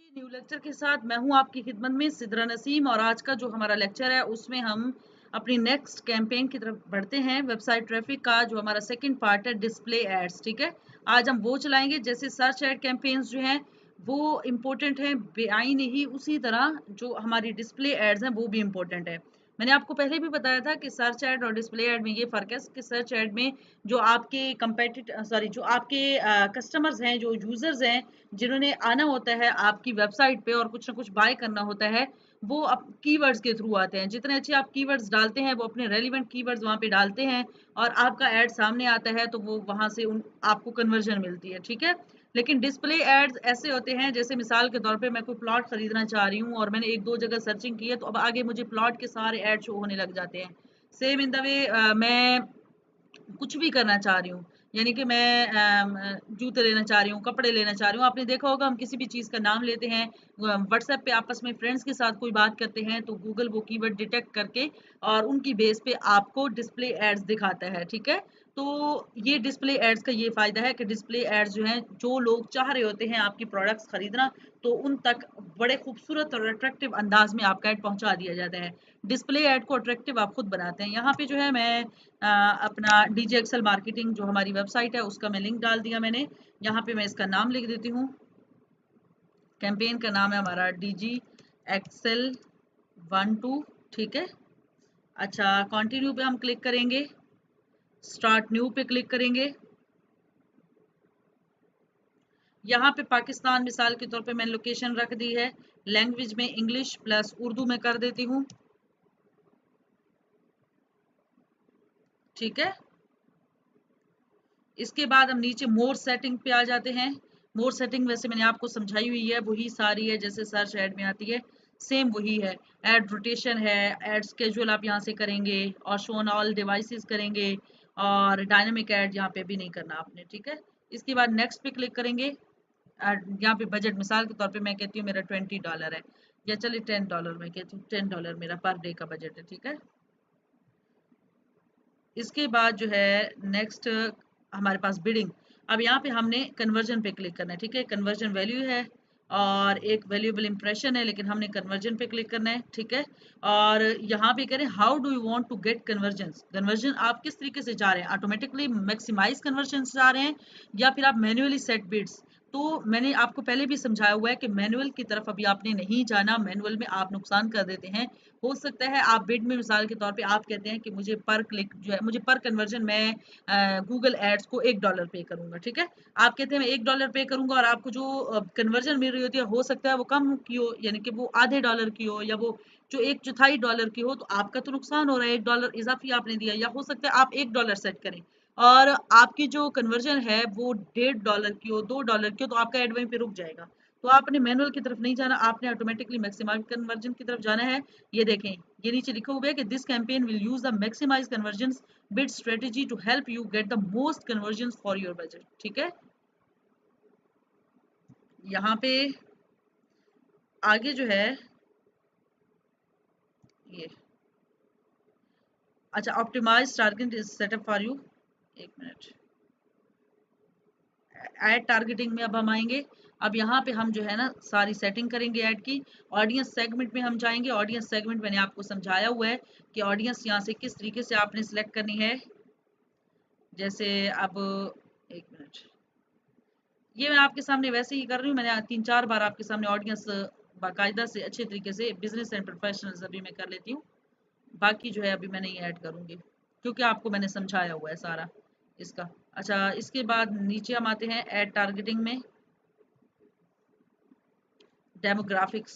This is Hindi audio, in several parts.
न्यू लेक्चर के साथ मैं हूं आपकी खिदमत में सिद्रा नसीम। और आज का जो हमारा लेक्चर है उसमें हम अपनी नेक्स्ट कैंपेन की तरफ बढ़ते हैं। वेबसाइट ट्रैफिक का जो हमारा सेकंड पार्ट है, डिस्प्ले एड्स। ठीक है, आज हम वो चलाएंगे। जैसे सर्च एड कैंपेन्स जो हैं वो इम्पोर्टेंट हैं बेआईन ही, उसी तरह जो हमारी डिस्प्ले एड्स हैं वो भी इम्पोर्टेंट है। मैंने आपको पहले भी बताया था कि सर्च एड और डिस्प्ले एड में ये फ़र्क है कि सर्च एड में जो आपके जो आपके कस्टमर्स हैं, जो यूज़र्स हैं, जिन्होंने आना होता है आपकी वेबसाइट पे और कुछ ना कुछ बाय करना होता है, वो कीवर्ड्स के थ्रू आते हैं। जितने अच्छे आप कीवर्ड्स डालते हैं, वो अपने रेलिवेंट कीवर्ड्स वहाँ पे डालते हैं और आपका ऐड सामने आता है, तो वो वहाँ से आपको कन्वर्जन मिलती है। ठीक है, लेकिन डिस्प्ले एड्स ऐसे होते हैं, जैसे मिसाल के तौर पे मैं कोई प्लॉट खरीदना चाह रही हूँ और मैंने एक दो जगह सर्चिंग की है, तो अब आगे मुझे प्लॉट के सारे ऐड शो होने लग जाते हैं। सेम इन द वे मैं कुछ भी करना चाह रही हूँ, यानी कि मैं जूते लेना चाह रही हूँ, कपड़े लेना चाह रही हूँ। आपने देखा होगा हम किसी भी चीज़ का नाम लेते हैं, व्हाट्सएप पे आपस में फ्रेंड्स के साथ कोई बात करते हैं, तो गूगल वो कीवर्ड डिटेक्ट करके और उनकी बेस पे आपको डिस्प्ले एड्स दिखाता है। ठीक है, तो ये डिस्प्ले एड्स का ये फ़ायदा है कि डिस्प्ले एड्स जो हैं, जो लोग चाह रहे होते हैं आपकी प्रोडक्ट्स खरीदना, तो उन तक बड़े खूबसूरत और अट्रैक्टिव अंदाज में आपका ऐड पहुंचा दिया जाता है। डिस्प्ले ऐड को अट्रैक्टिव आप खुद बनाते हैं। यहाँ पे जो है मैं अपना डीजे एक्सेल मार्केटिंग जो हमारी वेबसाइट है उसका मैं लिंक डाल दिया मैंने। यहाँ पे मैं इसका नाम लिख देती हूँ। कैंपेन का नाम है हमारा डीजी एक्सेल 12। ठीक है, अच्छा, कंटिन्यू पे हम क्लिक करेंगे, स्टार्ट न्यू पे क्लिक करेंगे। यहाँ पे पाकिस्तान मिसाल के तौर पे मैंने लोकेशन रख दी है, लैंग्वेज में इंग्लिश प्लस उर्दू में कर देती हूँ। ठीक है, इसके बाद हम नीचे मोर सेटिंग पे आ जाते हैं। मोर सेटिंग वैसे मैंने आपको समझाई हुई है, वही सारी है जैसे सर्च ऐड में आती है, सेम वही है। ऐड रोटेशन है, ऐड स्केड्यूल आप यहाँ से करेंगे और शोन ऑल डिवाइसेस करेंगे, और डायनामिक ऐड यहाँ पे भी नहीं करना आपने। ठीक है, इसके बाद नेक्स्ट पे क्लिक करेंगे। यहाँ पे बजट मिसाल के तौर पे मैं कहती हूँ मेरा $20 है, या चलिए $10 मैं कहती हूँ, $10 मेरा पर डे का बजट है। ठीक है, इसके बाद जो है नेक्स्ट हमारे पास बिडिंग। अब यहाँ पे हमने कन्वर्जन पे क्लिक करना है। ठीक है, कन्वर्जन वैल्यू है और एक वैल्यूएबल इंप्रेशन है, लेकिन हमने कन्वर्जन पे क्लिक करना है। ठीक है, और यहाँ पे करें how do you want to get conversion. Conversion आप किस तरीके से जा रहे हैं, ऑटोमेटिकली मैक्सिमाइज कन्वर्जन जा रहे हैं या फिर आप मैन्युअली सेट बिड्स। तो मैंने आपको पहले भी समझाया हुआ है कि मैनुअल की तरफ अभी आपने नहीं जाना, मैनुअल में आप नुकसान कर देते हैं। हो सकता है आप बिड में मिसाल के तौर पे आप कहते हैं कि मुझे पर क्लिक जो है, मुझे पर कन्वर्जन मैं गूगल एड्स को $1 पे करूंगा। ठीक है, आप कहते हैं मैं $1 पे करूंगा और आपको जो कन्वर्जन मिल रही होती है हो सकता है वो कम की हो, यानी कि वो आधे डॉलर की हो या वो जो एक चौथाई डॉलर की हो, तो आपका तो नुकसान हो रहा है, $1 इजाफी आपने दिया। या हो सकता है आप $1 सेट करें और आपकी जो कन्वर्जन है वो $1.5 की हो, $2 की हो, तो आपका एड वहीं पे रुक जाएगा। तो आपने मैनुअल की तरफ नहीं जाना, आपने ऑटोमेटिकली मैक्सिमाइज कन्वर्जन की तरफ जाना है। ये देखें, ये नीचे लिखा हुआ है कि this campaign will use the maximize conversion bid strategy to help you get the most conversion for your budget. ठीक है, यहाँ पे आगे जो है ये, अच्छा, optimize target is setup for you. एक मिनट, ऐड टारगेटिंग में अब हम आएंगे। अब यहाँ पे हम जो है ना सारी सेटिंग करेंगे ऐड की। ऑडियंस सेगमेंट में हम जाएंगे। ऑडियंस सेगमेंट मैंने आपको समझाया हुआ है कि ऑडियंस यहाँ से किस तरीके से आपने सिलेक्ट करनी है। जैसे अब एक मिनट, ये मैं आपके सामने वैसे ही कर रही हूँ, मैंने 3-4 बार आपके सामने ऑडियंस बाकायदा से अच्छे तरीके से बिजनेस एंड प्रोफेशनल्स अभी मैं कर लेती हूँ। बाकी जो है अभी मैं नहीं ऐड करूँगी क्योंकि आपको मैंने समझाया हुआ है सारा इसका। अच्छा, इसके बाद नीचे हम आते हैं ऐड टारगेटिंग में, डेमोग्राफिक्स।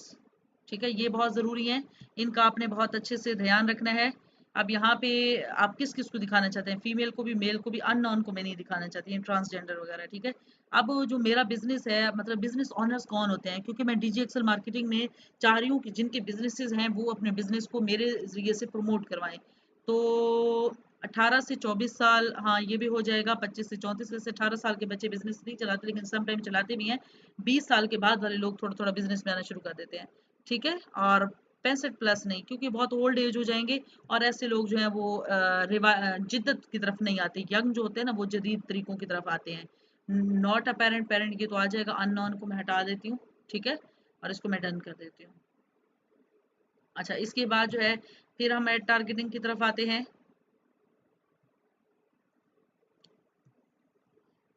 ठीक है, ये बहुत ज़रूरी है, इनका आपने बहुत अच्छे से ध्यान रखना है। अब यहाँ पे आप किस किस को दिखाना चाहते हैं, फीमेल को भी, मेल को भी, अननोन को मैं नहीं दिखाना चाहती, ट्रांसजेंडर वगैरह। ठीक है, अब जो मेरा बिजनेस है, मतलब बिजनेस ओनर्स कौन होते हैं, क्योंकि मैं डीजी एक्सेल मार्केटिंग में चाह रही हूँ कि जिनके बिजनेसेस हैं वो अपने बिजनेस को मेरे जरिए से प्रमोट करवाएं। तो 18 से 24 साल, हाँ ये भी हो जाएगा। 25 से 34, वैसे 18 साल के बच्चे बिजनेस नहीं चलाते लेकिन सम टाइम चलाते भी हैं। 20 साल के बाद वाले लोग थोड़ा थोड़ा बिजनेस में आना शुरू कर देते हैं। ठीक है, और 65 प्लस नहीं, क्योंकि बहुत ओल्ड एज हो जाएंगे और ऐसे लोग जो हैं वो जिद्दत की तरफ नहीं आते। यंग जो होते हैं ना वो जदीद तरीकों की तरफ आते हैं। नॉट अ पेरेंट, पेरेंट ये तो आ जाएगा, अननोन को मैं हटा देती हूँ। ठीक है, और इसको मैं डन कर देती हूँ। अच्छा, इसके बाद जो है फिर हम एड टारगेटिंग की तरफ आते हैं।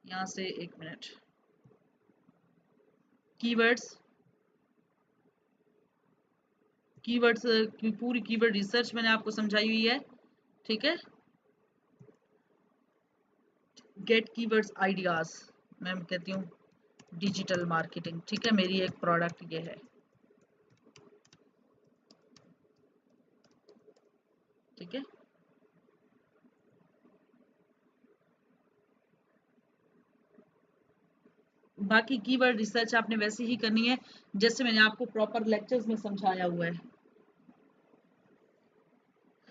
यहाँ से एक मिनट, कीवर्ड्स कीवर्ड्स की पूरी कीवर्ड रिसर्च मैंने आपको समझाई हुई है, ठीक है। गेट कीवर्ड्स आइडियाज, मैं कहती हूँ डिजिटल मार्केटिंग, ठीक है। मेरी एक प्रोडक्ट ये है, ठीक है। बाकी कीवर्ड रिसर्च आपने वैसे ही करनी है जैसे मैंने आपको प्रॉपर लेक्चर्स में समझाया हुआ है।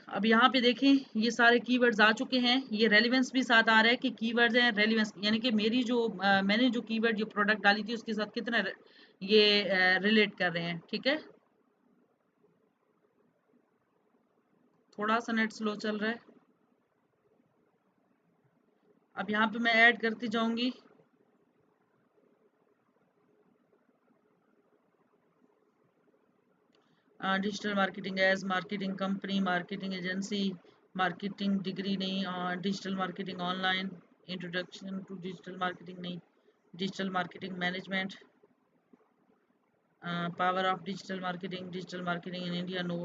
अब यहाँ पे देखें ये सारे कीवर्ड्स आ चुके हैं, ये रेलिवेंस भी साथ आ रहा है कि कीवर्ड्स हैं रेलिवेंस, यानी कि मेरी जो मैंने जो कीवर्ड जो प्रोडक्ट डाली थी उसके साथ कितना ये रिलेट कर रहे हैं, ठीक है। थोड़ा सा नेट स्लो चल रहा है। अब यहाँ पे मैं ऐड करती जाऊंगी। Digital marketing age marketing company, marketing agency, marketing degree नहीं, digital marketing online, introduction to digital marketing नहीं, digital marketing management, power of digital marketing in India no,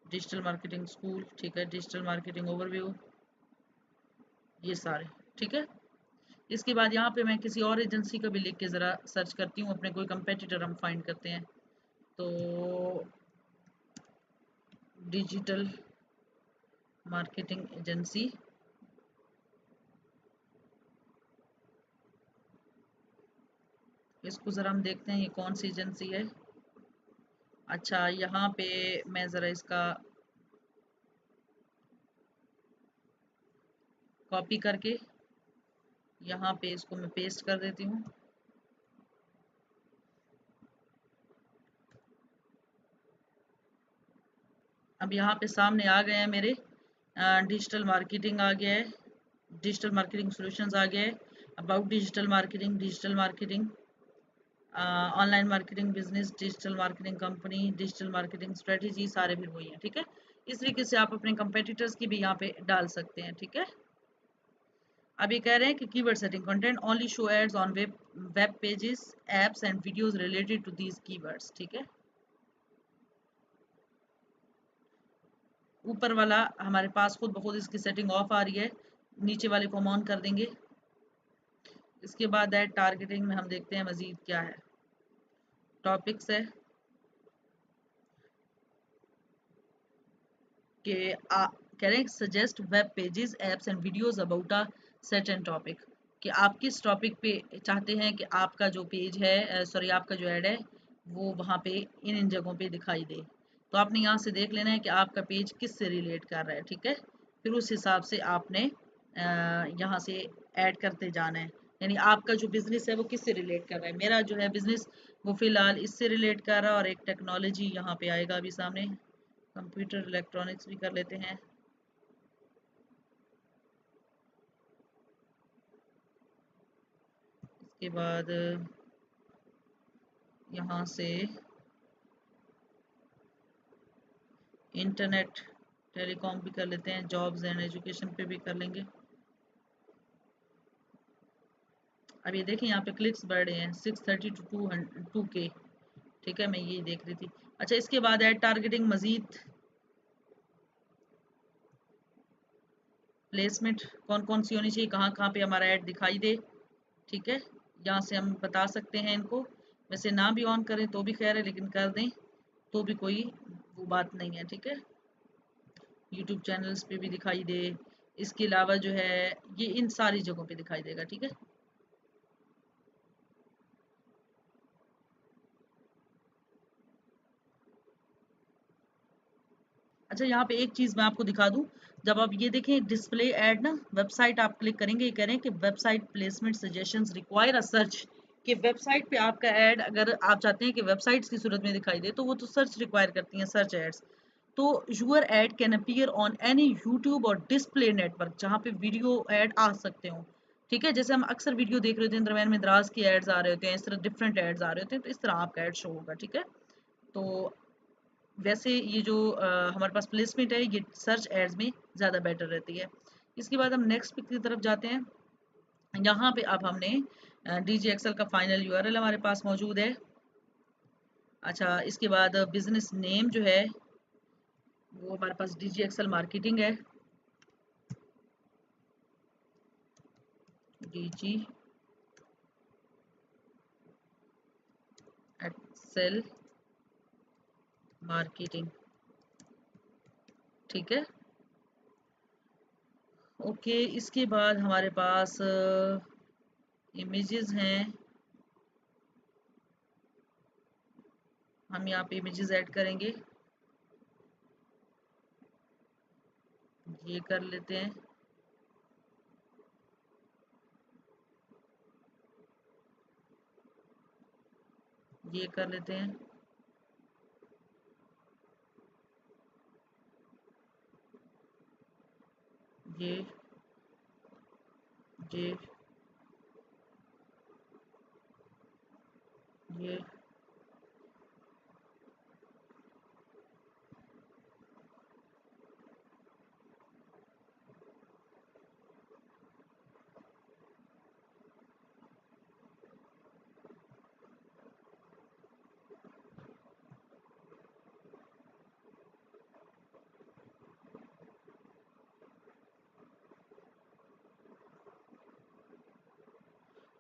digital marketing school, ठीक है, डिजिटल मार्केटिंग ओवरव्यू, ये सारे, ठीक है। इसके बाद यहाँ पे मैं किसी और एजेंसी का भी लिख के ज़रा सर्च करती हूँ, अपने कोई कंपेटिटर हम फाइंड करते हैं। तो डिजिटल मार्केटिंग एजेंसी, इसको ज़रा हम देखते हैं ये कौन सी एजेंसी है। अच्छा, यहाँ पे मैं ज़रा इसका कॉपी करके यहाँ पे इसको मैं पेस्ट कर देती हूँ। अब यहाँ पे सामने आ गए हैं मेरे, डिजिटल मार्केटिंग आ गया है, डिजिटल मार्केटिंग सॉल्यूशंस आ गया है, about digital marketing, online marketing business, digital marketing company, digital marketing strategy, सारे भी वही हैं, ठीक है। इस तरीके से आप अपने कंपेटिटर्स की भी यहाँ पे डाल सकते हैं, ठीक है। अब ये कह रहे हैं कि keyword setting, content only show ads on web pages, apps and videos related to these keywords, ठीक है। ऊपर वाला हमारे पास खुद ब खुद इसकी सेटिंग ऑफ आ रही है, नीचे वाले को हम ऑन कर देंगे। इसके बाद एड टारगेटिंग में हम देखते हैं मजीद क्या है। टॉपिक्स है कि कह रहे हैं suggest web pages, apps and videos about a certain topic, कि आप किस टॉपिक पे चाहते हैं कि आपका जो पेज है, सॉरी आपका जो ऐड है वो वहाँ पे इन जगहों पे दिखाई दे। तो आपने यहाँ से देख लेना है कि आपका पेज किस से रिलेट कर रहा है, ठीक है। फिर उस हिसाब से आपने यहाँ से ऐड करते जाना है, यानी आपका जो बिजनेस है वो किस से रिलेट कर रहा है। मेरा जो है बिजनेस वो फिलहाल इससे रिलेट कर रहा है, और एक टेक्नोलॉजी यहाँ पे आएगा अभी सामने, कंप्यूटर इलेक्ट्रॉनिक्स भी कर लेते हैं। इसके बाद यहाँ से इंटरनेट टेलीकॉम भी कर लेते हैं, जॉब्स एंड एजुकेशन पे भी कर लेंगे। अब ये देखें यहाँ पे क्लिक्स बढ़ रहे हैं 630 टू 2K, ठीक है, मैं ये देख रही थी। अच्छा, इसके बाद ऐड टारगेटिंग मजीद प्लेसमेंट कौन कौन सी होनी चाहिए, कहाँ कहाँ पे हमारा ऐड दिखाई दे, ठीक है। यहाँ से हम बता सकते हैं इनको, वैसे ना भी ऑन करें तो भी खैर है, लेकिन कर दें तो भी कोई वो बात नहीं है, ठीक है। यूट्यूब चैनल्स पे भी दिखाई दे, इसके अलावा जो है ये इन सारी जगहों पे दिखाई देगा, ठीक है। अच्छा, यहाँ पे एक चीज़ मैं आपको दिखा दूँ, जब आप ये देखें डिस्प्ले ऐड ना, वेबसाइट आप क्लिक करेंगे, ये कह रहे हैं कि website placement suggestions require a search, कि वेबसाइट पे आपका ऐड अगर आप चाहते हैं कि वेबसाइट्स की सूरत में दिखाई दे तो वो तो सर्च रिक्वायर करती हैं, सर्च एड्स। तो your ad can appear on any YouTube और डिस्प्ले नेटवर्क, जहाँ पे वीडियो ऐड आ सकते हो। ठीक है, जैसे हम अक्सर वीडियो देख रहे होते हैं, दरम्यान में दराज की एड्स आ रहे होते हैं, इस तरह डिफरेंट एड्स आ रहे होते हैं, तो इस तरह आपका एड शो होगा। ठीक है, तो वैसे ये जो हमारे पास प्लेसमेंट है ये सर्च एड्स में ज़्यादा बेटर रहती है। इसके बाद हम नेक्स्ट पिक की तरफ जाते हैं। यहाँ पे अब हमने डीजी एक्सेल का फाइनल यूआरएल हमारे पास मौजूद है। अच्छा, इसके बाद बिजनेस नेम जो है वो हमारे पास डीजी एक्सेल मार्केटिंग है, डीजी एक्सेल मार्केटिंग। ठीक है, ओके। इसके बाद हमारे पास इमेजेस हैं, हम यहाँ पे इमेजेस ऐड करेंगे, ये कर लेते हैं। ये कर लेते हैं। ये ये ये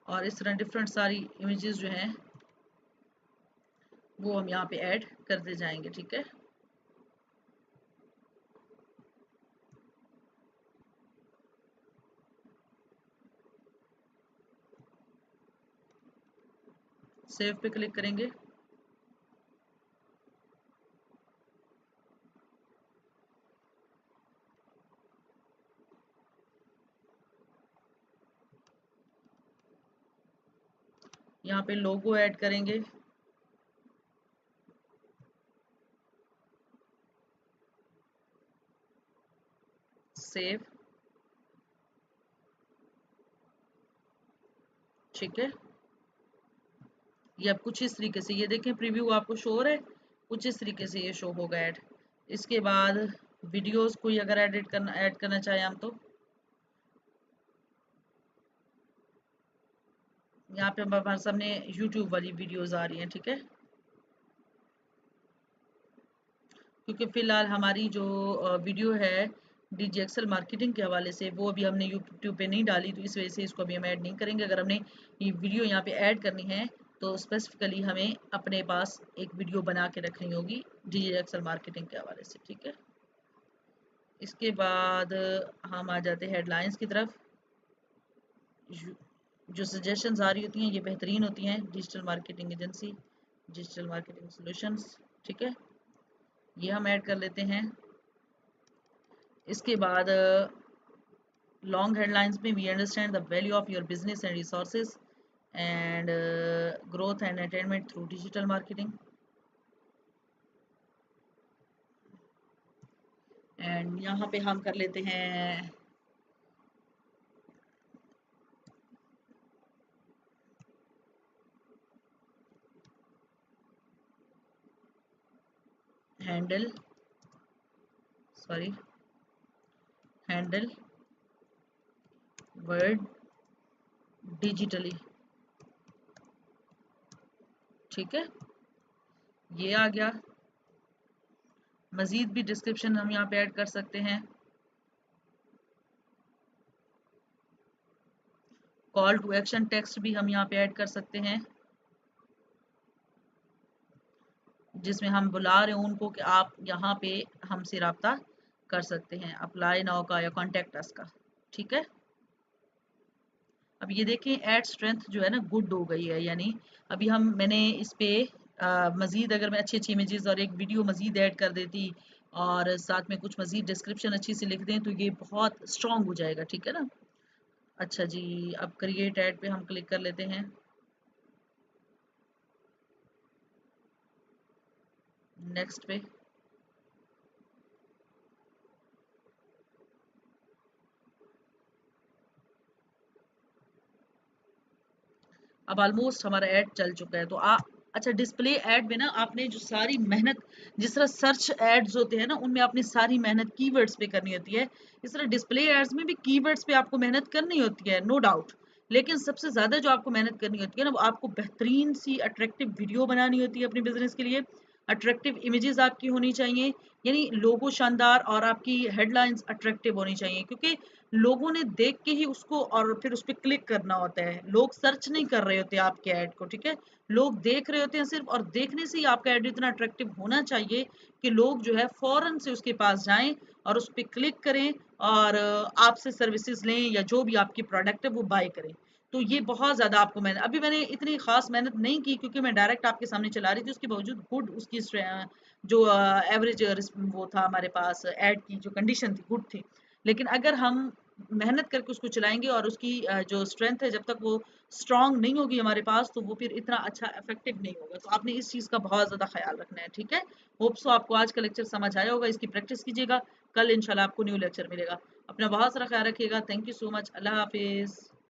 और इस तरह डिफरेंट सारी इमेजेस जो हैं वो हम यहाँ पे ऐड करते जाएंगे। ठीक है, सेव पे क्लिक करेंगे। यहाँ पे लोगो ऐड करेंगे, सेव। ठीक है, ये अब कुछ इस तरीके से, ये देखें प्रीव्यू आपको शो हो रहा है, कुछ इस तरीके से ये शो होगा ऐड। इसके बाद वीडियोस कोई अगर ऐड करना चाहें हम, तो यहाँ पे हमारे सामने यूट्यूब वाली वीडियोस आ रही हैं। ठीक है, क्योंकि फ़िलहाल हमारी जो वीडियो है डीजी एक्सेल मार्केटिंग के हवाले से वो अभी हमने यूट्यूब पे नहीं डाली, तो इस वजह से इसको अभी हम ऐड नहीं करेंगे। अगर हमने ये वीडियो यहाँ पे ऐड करनी है तो स्पेसिफिकली हमें अपने पास एक वीडियो बना के रखनी होगी डीजी एक्सेल मार्केटिंग के हवाले से। ठीक है, इसके बाद हम आ जाते हैं हेडलाइंस की तरफ। जो सजेशंस आ रही होती हैं ये बेहतरीन होती हैं, digital marketing agency, digital marketing solutions. ठीक है, ये हम ऐड कर लेते हैं। इसके बाद लॉन्ग हेडलाइंस में we understand the value of your business and resources and growth and attainment through digital marketing. And यहाँ पे हम कर लेते हैं हैंडल वर्ड डिजिटली। ठीक है, ये आ गया। मज़ीद भी डिस्क्रिप्शन हम यहाँ पे ऐड कर सकते हैं। कॉल टू एक्शन टेक्स्ट भी हम यहाँ पे ऐड कर सकते हैं, जिसमें हम बुला रहे हैं उनको कि आप यहाँ पे हमसे रब्ता कर सकते हैं, अप्लाई नाउ का या कॉन्टेक्ट अस का। ठीक है, अब ये देखें एड स्ट्रेंथ जो है ना गुड हो गई है, यानी अभी मैंने इस पे मज़ीद अगर मैं अच्छी अच्छी इमेजेस और एक वीडियो मज़ीद ऐड कर देती और साथ में कुछ मज़ीद डिस्क्रिप्शन अच्छी सी लिख दें तो ये बहुत स्ट्रॉन्ग हो जाएगा। ठीक है ना। अच्छा जी, अब क्रिएट ऐड पे हम क्लिक कर लेते हैं, नेक्स्ट पे। अब ऑलमोस्ट हमारा ऐड चल चुका है। तो अच्छा, डिस्प्ले ऐड में ना आपने जो सारी मेहनत, जिस तरह सर्च एड्स होते हैं ना उनमें आपने सारी मेहनत कीवर्ड्स पे करनी होती है, इस तरह डिस्प्ले एड्स में भी कीवर्ड्स पे आपको मेहनत करनी होती है, नो डाउट। लेकिन सबसे ज्यादा जो आपको मेहनत करनी होती है ना, वो आपको बेहतरीन सी अट्रैक्टिव वीडियो बनानी होती है अपने बिजनेस के लिए। अट्रैक्टिव इमेजेस आपकी होनी चाहिए, यानी लोगो शानदार और आपकी हेडलाइंस अट्रैक्टिव होनी चाहिए, क्योंकि लोगों ने देख के ही उसको और फिर उस पर क्लिक करना होता है। लोग सर्च नहीं कर रहे होते आपके ऐड को, ठीक है, लोग देख रहे होते हैं सिर्फ, और देखने से ही आपका ऐड इतना अट्रैक्टिव होना चाहिए कि लोग जो है फौरन से उसके पास जाएं और उस पर क्लिक करें और आपसे सर्विसेज लें या जो भी आपकी प्रोडक्ट है वो बाय करें। तो ये बहुत ज़्यादा आपको मैंने इतनी खास मेहनत नहीं की, क्योंकि मैं डायरेक्ट आपके सामने चला रही थी, उसके बावजूद गुड उसकी जो एवरेज वो था हमारे पास, ऐड की जो कंडीशन थी गुड थी। लेकिन अगर हम मेहनत करके उसको चलाएंगे और उसकी जो स्ट्रेंथ है जब तक वो स्ट्रांग नहीं होगी हमारे पास, तो वो फिर इतना अच्छा इफेक्टिव नहीं होगा। तो आपने इस चीज़ का बहुत ज़्यादा ख्याल रखना है, ठीक है। होप सो आपको आज का लेक्चर समझ आया होगा, इसकी प्रैक्टिस कीजिएगा, कल इंशाल्लाह आपको न्यू लेक्चर मिलेगा। अपना बहुत सारा ख्याल रखिएगा। Thank you so much. अल्लाह हाफिज़।